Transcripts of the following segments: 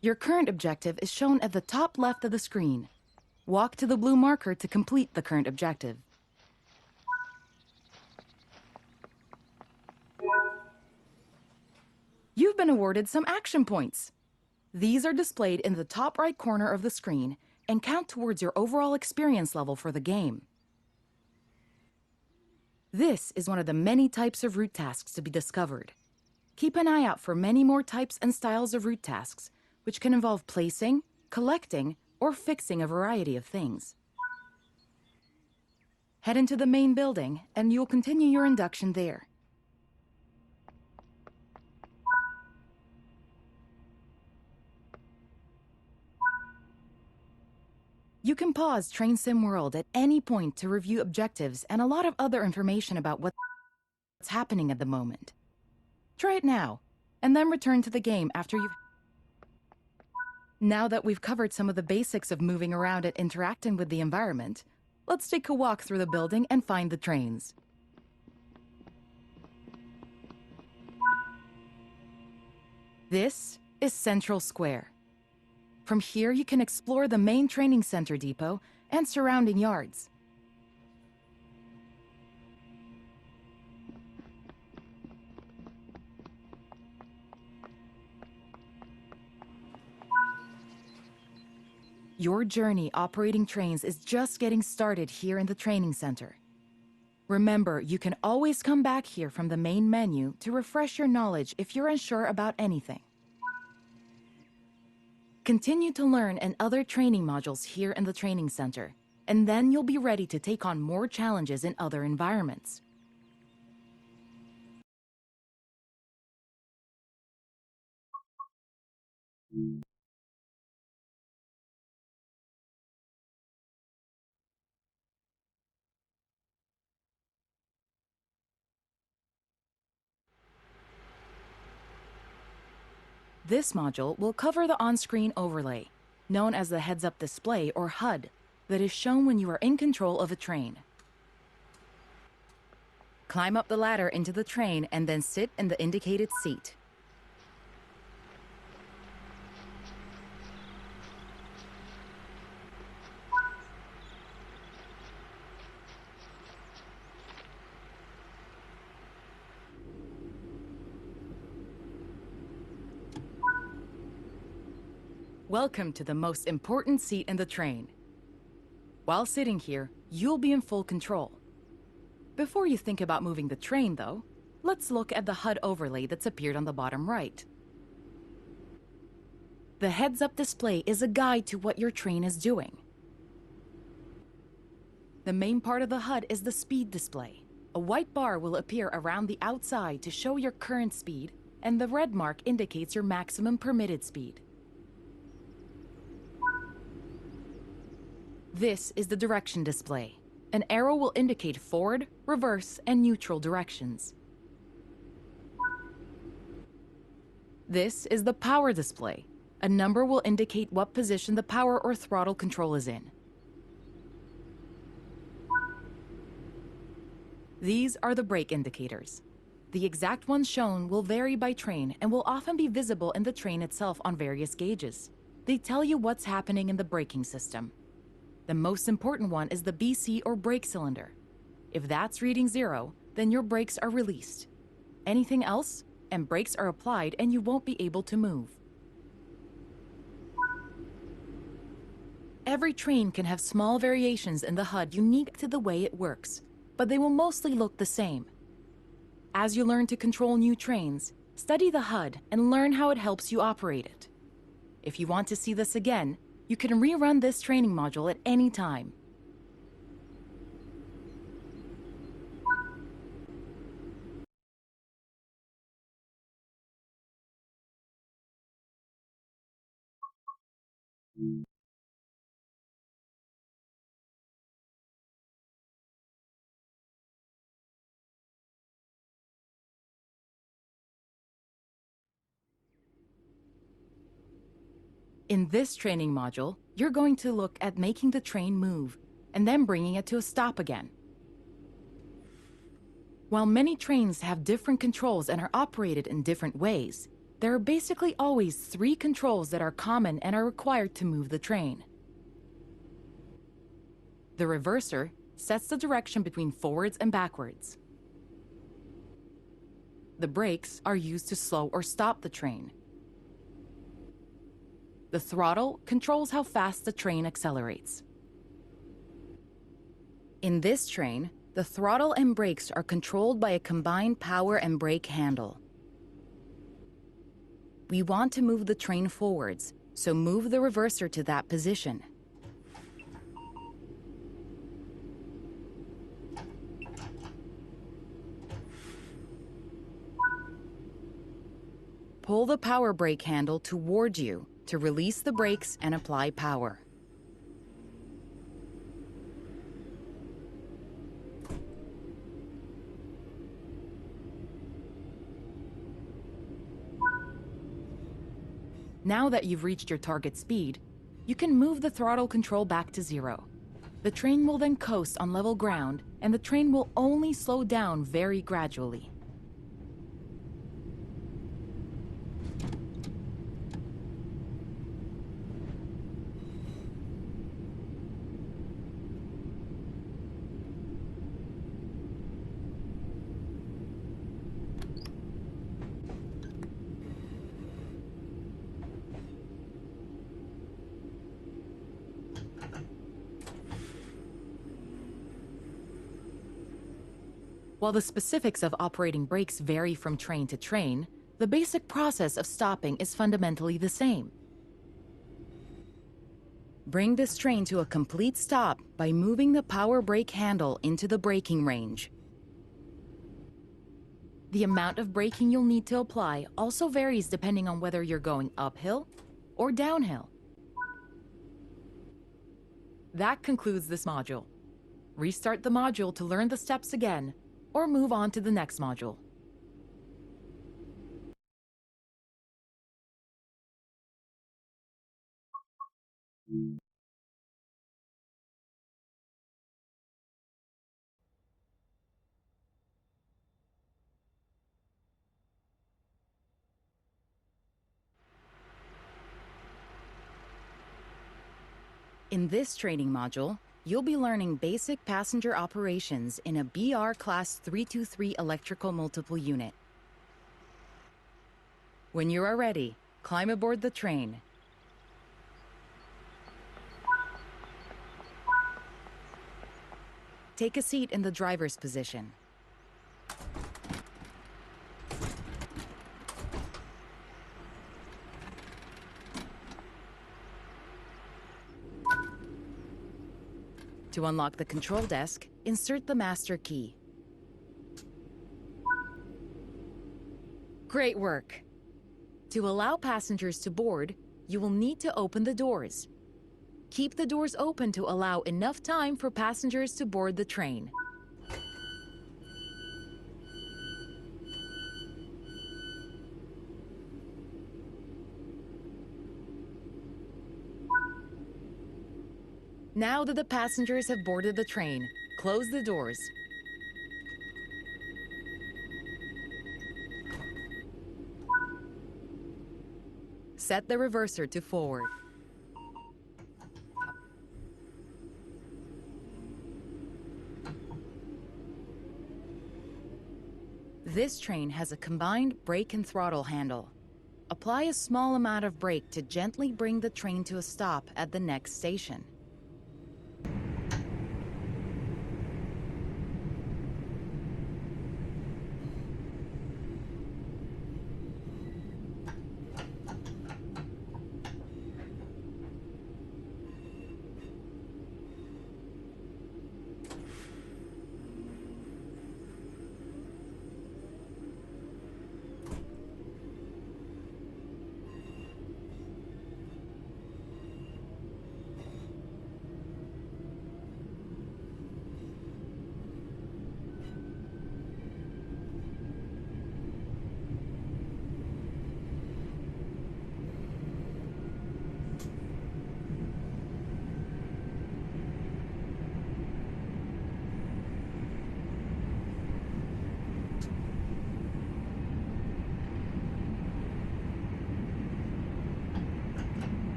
Your current objective is shown at the top left of the screen. Walk to the blue marker to complete the current objective. You've been awarded some action points. These are displayed in the top right corner of the screen and count towards your overall experience level for the game. This is one of the many types of route tasks to be discovered. Keep an eye out for many more types and styles of route tasks, which can involve placing, collecting, or fixing a variety of things. Head into the main building, and you'll continue your induction there. You can pause Train Sim World at any point to review objectives and a lot of other information about what's happening at the moment. Try it now, and then return to the game after you've... Now that we've covered some of the basics of moving around and interacting with the environment, let's take a walk through the building and find the trains. This is Central Square. From here, you can explore the main training center depot and surrounding yards. Your journey operating trains is just getting started here in the training center. Remember, you can always come back here from the main menu to refresh your knowledge if you're unsure about anything. Continue to learn and other training modules here in the training center, and then you'll be ready to take on more challenges in other environments. This module will cover the on-screen overlay, known as the heads-up display or HUD, that is shown when you are in control of a train. Climb up the ladder into the train and then sit in the indicated seat. Welcome to the most important seat in the train. While sitting here, you'll be in full control. Before you think about moving the train, though, let's look at the HUD overlay that's appeared on the bottom right. The heads-up display is a guide to what your train is doing. The main part of the HUD is the speed display. A white bar will appear around the outside to show your current speed, and the red mark indicates your maximum permitted speed. This is the direction display. An arrow will indicate forward, reverse, and neutral directions. This is the power display. A number will indicate what position the power or throttle control is in. These are the brake indicators. The exact ones shown will vary by train and will often be visible in the train itself on various gauges. They tell you what's happening in the braking system. The most important one is the BC or brake cylinder. If that's reading 0, then your brakes are released. Anything else, and brakes are applied and you won't be able to move. Every train can have small variations in the HUD unique to the way it works, but they will mostly look the same. As you learn to control new trains, study the HUD and learn how it helps you operate it. If you want to see this again, you can rerun this training module at any time. In this training module, you're going to look at making the train move, and then bringing it to a stop again. While many trains have different controls and are operated in different ways, There are basically always 3 controls that are common and are required to move the train. The reverser sets the direction between forwards and backwards. The brakes are used to slow or stop the train. The throttle controls how fast the train accelerates. In this train, the throttle and brakes are controlled by a combined power and brake handle. We want to move the train forwards, so move the reverser to that position. Pull the power brake handle toward you to release the brakes and apply power. Now that you've reached your target speed, you can move the throttle control back to 0. The train will then coast on level ground, and the train will only slow down very gradually. While the specifics of operating brakes vary from train to train, the basic process of stopping is fundamentally the same. Bring this train to a complete stop by moving the power brake handle into the braking range. The amount of braking you'll need to apply also varies depending on whether you're going uphill or downhill. That concludes this module. Restart the module to learn the steps again, or move on to the next module. In this training module, you'll be learning basic passenger operations in a BR Class 323 electrical multiple unit. When you are ready, climb aboard the train. Take a seat in the driver's position. To unlock the control desk, insert the master key. Great work! To allow passengers to board, you will need to open the doors. Keep the doors open to allow enough time for passengers to board the train. Now that the passengers have boarded the train, close the doors. Set the reverser to forward. This train has a combined brake and throttle handle. Apply a small amount of brake to gently bring the train to a stop at the next station.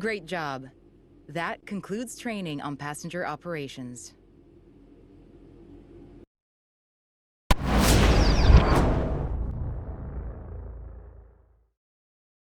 Great job. That concludes training on passenger operations.